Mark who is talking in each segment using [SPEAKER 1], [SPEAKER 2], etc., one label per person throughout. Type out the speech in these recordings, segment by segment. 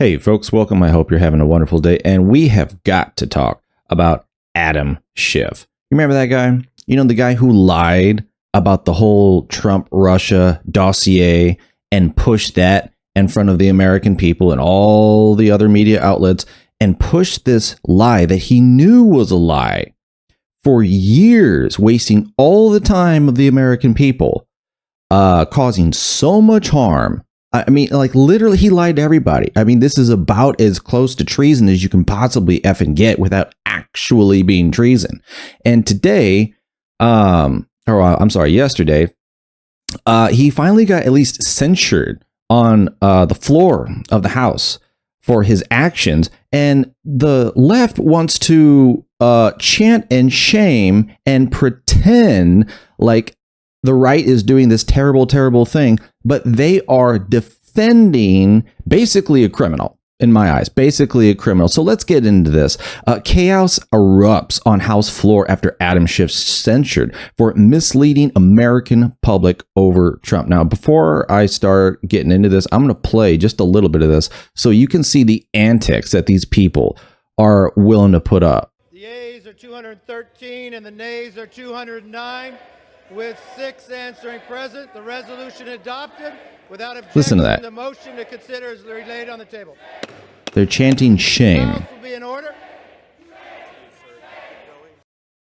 [SPEAKER 1] Hey folks, welcome. I hope you're having a wonderful day. And we have got to talk about Adam Schiff. You remember that guy? You know, the guy who lied about the whole Trump-Russia dossier and pushed that in front of the American people and all the other media outlets and pushed this lie that he knew was a lie for years, wasting all the time of the American people, causing so much harm. I mean, like, literally, he lied to everybody. I mean, this is about as close to treason as you can possibly effing get without actually being treason. And today, yesterday, he finally got at least censured on the floor of the House for his actions. And the left wants to chant and shame and pretend like the right is doing this terrible, terrible thing, but they are defending basically a criminal, in my eyes, basically a criminal. So let's get into this. Chaos erupts on House floor after Adam Schiff censured for misleading American public over Trump. Now, before I start getting into this, I'm going to play just a little bit of this so you can see the antics that these people are willing to put up.
[SPEAKER 2] The yeas are 213 and the nays are 209. With 6 answering present, the resolution adopted without objection.
[SPEAKER 1] Listen to that.
[SPEAKER 2] The motion to consider is laid on the table.
[SPEAKER 1] They're chanting shame.
[SPEAKER 2] The House will be in order.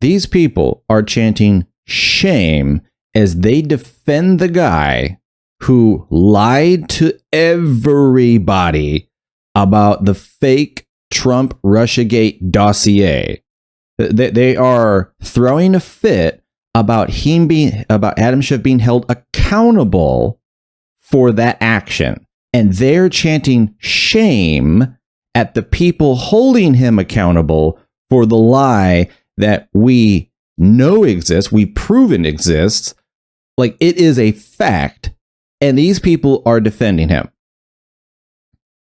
[SPEAKER 1] These people are chanting shame as they defend the guy who lied to everybody about the fake Trump Russiagate dossier. They are throwing a fit about Adam Schiff being held accountable for that action. And they're chanting shame at the people holding him accountable for the lie that we know exists, we proven exists. Like, it is a fact. And these people are defending him.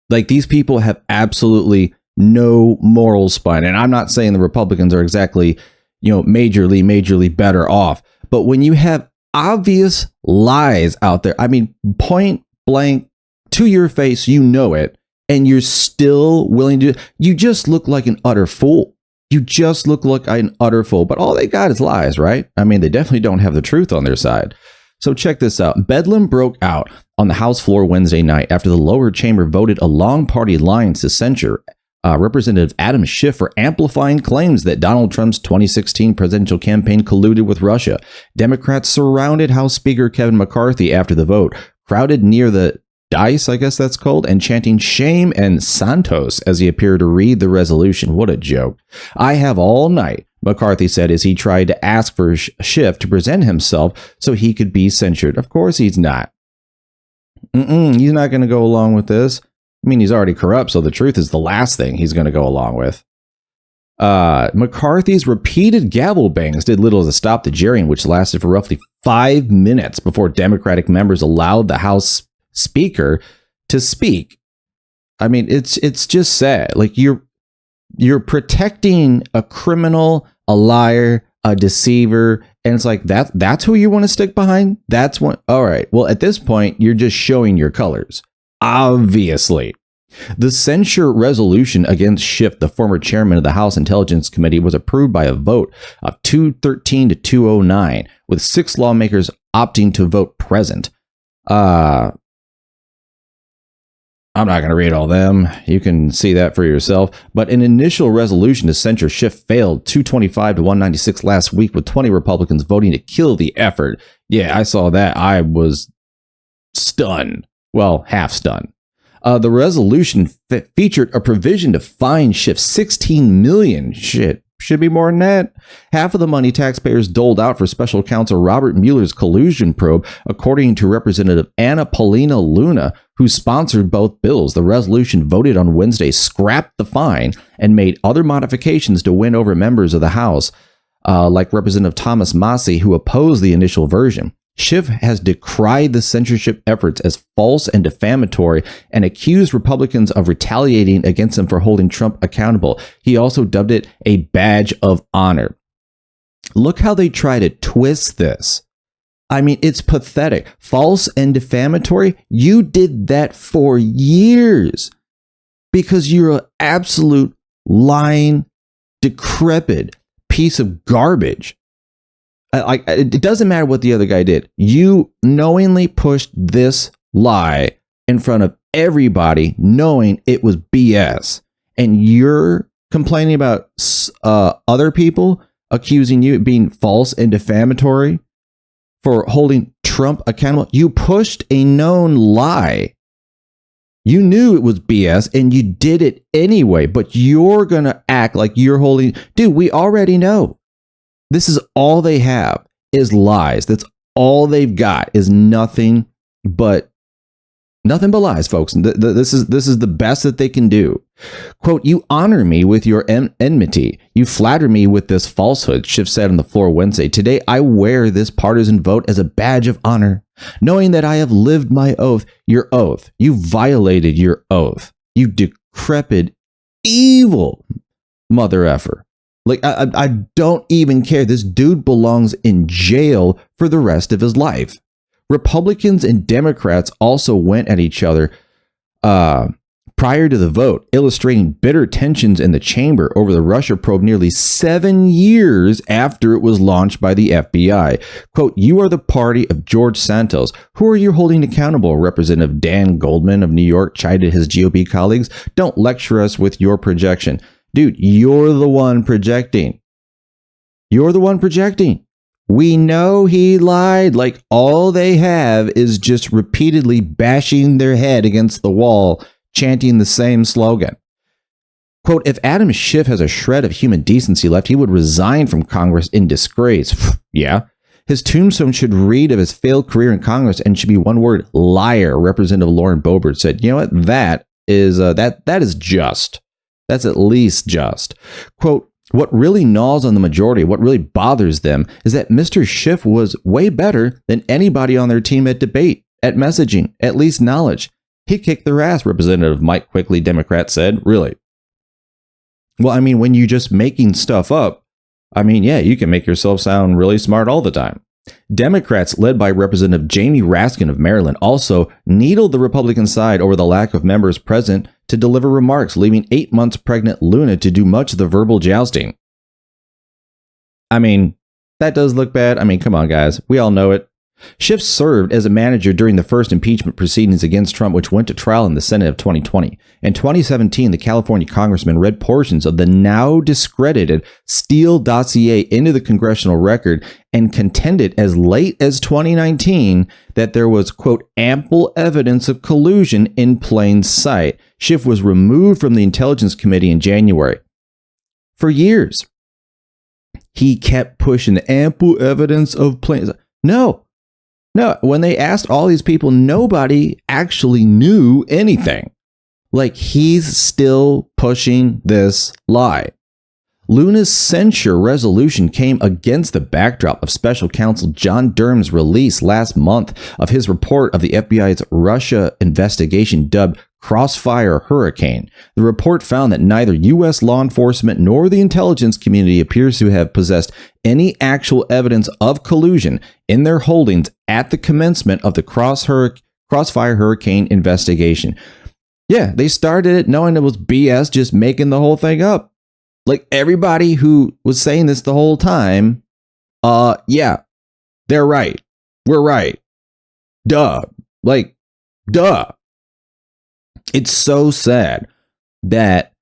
[SPEAKER 1] Like, these people have absolutely no moral spine. And I'm not saying the Republicans are exactly, majorly better off. But when you have obvious lies out there, I mean, point blank to your face, you know it, and you're still willing to, you just look like an utter fool. You just look like an utter fool. But all they got is lies, right? I mean, they definitely don't have the truth on their side. So check this out. Bedlam broke out on the House floor Wednesday night after the lower chamber voted along party lines to censure Representative Adam Schiff for amplifying claims that Donald Trump's 2016 presidential campaign colluded with Russia. Democrats surrounded House Speaker Kevin McCarthy after the vote, crowded near the dais, I guess that's called, and chanting shame and Santos as he appeared to read the resolution. What a joke. I have all night, McCarthy said as he tried to ask for Schiff to present himself so he could be censured. Of course he's not. He's not going to go along with this. I mean, he's already corrupt, so the truth is the last thing he's going to go along with. McCarthy's repeated gavel bangs did little to stop the jeering, which lasted for roughly 5 minutes before Democratic members allowed the House Speaker to speak. I mean, it's just sad. Like, you're protecting a criminal, a liar, a deceiver, and it's like that's who you want to stick behind? That's what. All right. Well, at this point, you're just showing your colors. Obviously, the censure resolution against Schiff, the former chairman of the House Intelligence Committee, was approved by a vote of 213 to 209, with 6 lawmakers opting to vote present. I'm not going to read all them. You can see that for yourself. But an initial resolution to censure Schiff failed 225 to 196 last week, with 20 Republicans voting to kill the effort. Yeah, I saw that. I was stunned. Well, half stunned. The resolution featured a provision to fine Schiff $16 million. Shit, should be more than that. Half of the money taxpayers doled out for special counsel Robert Mueller's collusion probe, according to Representative Anna Paulina Luna, who sponsored both bills. The resolution voted on Wednesday scrapped the fine and made other modifications to win over members of the House, like Representative Thomas Massie, who opposed the initial version. Schiff has decried the censorship efforts as false and defamatory and accused Republicans of retaliating against him for holding Trump accountable. He also dubbed it a badge of honor. Look how they try to twist this. I mean, it's pathetic. False and defamatory. You did that for years. because you're an absolute lying, decrepit piece of garbage. It doesn't matter what the other guy did. You knowingly pushed this lie in front of everybody, knowing it was BS. And you're complaining about other people accusing you of being false and defamatory for holding Trump accountable. You pushed a known lie. You knew it was BS and you did it anyway, but you're going to act like you're holding. Dude, we already know. This is all they have is lies. That's all they've got is nothing but lies, folks. This is the best that they can do. Quote, "You honor me with your enmity. You flatter me with this falsehood," Schiff said on the floor Wednesday. "Today, I wear this partisan vote as a badge of honor, knowing that I have lived my oath." Your oath. You violated your oath. You decrepit, evil mother effer. Like, I don't even care. This dude belongs in jail for the rest of his life. Republicans and Democrats also went at each other prior to the vote, illustrating bitter tensions in the chamber over the Russia probe nearly 7 years after it was launched by the FBI. Quote, "You are the party of George Santos. Who are you holding accountable?" Representative Dan Goldman of New York chided his GOP colleagues. "Don't lecture us with your projection." Dude, you're the one projecting. You're the one projecting. We know he lied. Like, all they have is just repeatedly bashing their head against the wall, chanting the same slogan. Quote, "If Adam Schiff has a shred of human decency left, he would resign from Congress in disgrace." Yeah. "His tombstone should read of his failed career in Congress and should be one word, liar," Representative Lauren Boebert said. You know what? That is just. That's at least just. Quote, "What really gnaws on the majority, what really bothers them, is that Mr. Schiff was way better than anybody on their team at debate, at messaging, at least knowledge. He kicked their ass," Representative Mike Quigley, Democrat, said. Really? Well, I mean, when you're just making stuff up, I mean, yeah, you can make yourself sound really smart all the time. Democrats, led by Representative Jamie Raskin of Maryland, also needled the Republican side over the lack of members present to deliver remarks, leaving 8 months pregnant Luna to do much of the verbal jousting. I mean, that does look bad. I mean, come on, guys. We all know it. Schiff served as a manager during the first impeachment proceedings against Trump, which went to trial in the Senate of 2020. In 2017, the California congressman read portions of the now discredited Steele-dossier into the congressional record and contended as late as 2019 that there was, quote, "ample evidence of collusion in plain sight." Schiff was removed from the Intelligence Committee in January. For years, he kept pushing the ample evidence of plain sight. No, when they asked all these people, nobody actually knew anything. Like, he's still pushing this lie. Luna's censure resolution came against the backdrop of special counsel John Durham's release last month of his report of the FBI's Russia investigation dubbed Crossfire Hurricane. The report found that neither U.S. law enforcement nor the intelligence community appears to have possessed any actual evidence of collusion in their holdings at the commencement of the Crossfire Hurricane investigation. Yeah, they started it knowing it was BS, just making the whole thing up. Like, everybody who was saying this the whole time, yeah, they're right. We're right. Duh. Like, duh. It's so sad that,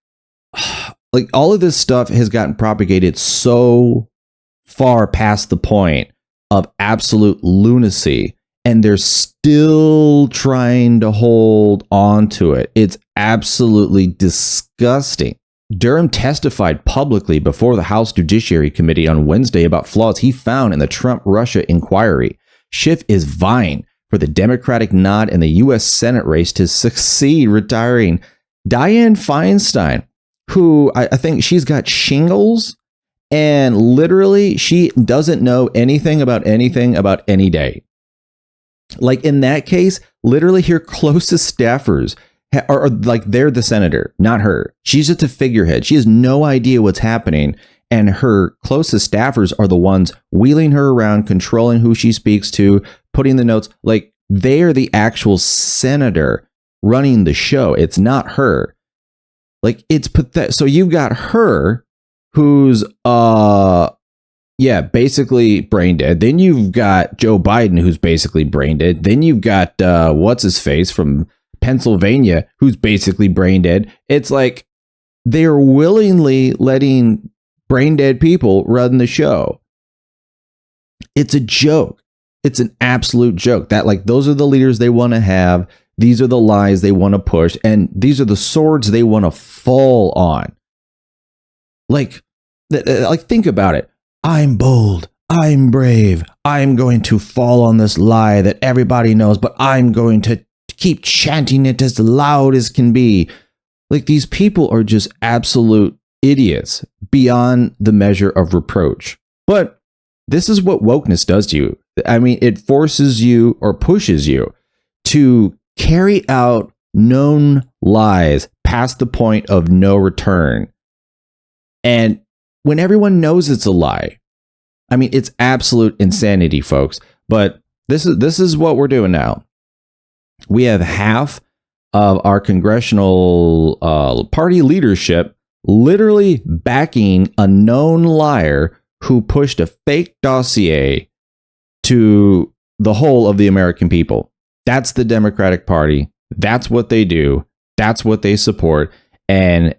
[SPEAKER 1] like, all of this stuff has gotten propagated so far past the point of absolute lunacy, and they're still trying to hold on to it. It's absolutely disgusting. Durham testified publicly before the House Judiciary Committee on Wednesday about flaws he found in the Trump-Russia inquiry. Schiff is vying for the Democratic nod in the U.S. Senate race to succeed retiring Dianne Feinstein, who I think she's got shingles, and literally she doesn't know anything about any day. Like, in that case, literally her closest staffers are like, they're the senator, not her. She's just a figurehead. She has no idea what's happening. And her closest staffers are the ones wheeling her around, controlling who she speaks to, putting the notes. Like, they're the actual senator running the show. It's not her. Like, it's pathetic. So you've got her who's basically brain dead. Then you've got Joe Biden who's basically brain dead. Then you've got what's his face from Pennsylvania who's basically brain dead. It's like they're willingly letting brain dead people run the show. It's a joke. It's an absolute joke. That, like, those are the leaders they want to have. These are the lies they want to push, and these are the swords they want to fall on. Like, think about it. I'm bold. I'm brave. I'm going to fall on this lie that everybody knows, but I'm going to keep chanting it as loud as can be. Like, these people are just absolute idiots beyond the measure of reproach. But this is what wokeness does to you. I mean, it forces you or pushes you to carry out known lies past the point of no return. And when everyone knows it's a lie, I mean, it's absolute insanity, folks. But this is what we're doing now. We have half of our congressional party leadership literally backing a known liar who pushed a fake dossier to the whole of the American people. That's the Democratic Party. That's what they do. That's what they support. And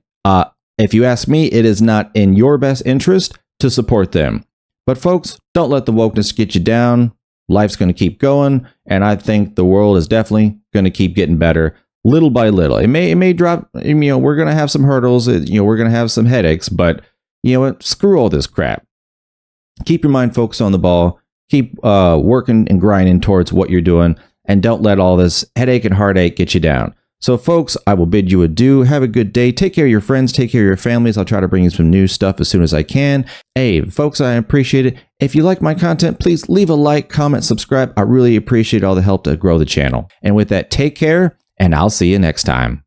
[SPEAKER 1] if you ask me, it is not in your best interest to support them. But folks, don't let the wokeness get you down. Life's going to keep going. And I think the world is definitely going to keep getting better little by little. It may drop, we're going to have some hurdles, we're going to have some headaches, but you know what? Screw all this crap. Keep your mind focused on the ball. Keep working and grinding towards what you're doing. And don't let all this headache and heartache get you down. So, folks, I will bid you adieu. Have a good day. Take care of your friends. Take care of your families. I'll try to bring you some new stuff as soon as I can. Hey, folks, I appreciate it. If you like my content, please leave a like, comment, subscribe. I really appreciate all the help to grow the channel. And with that, take care, and I'll see you next time.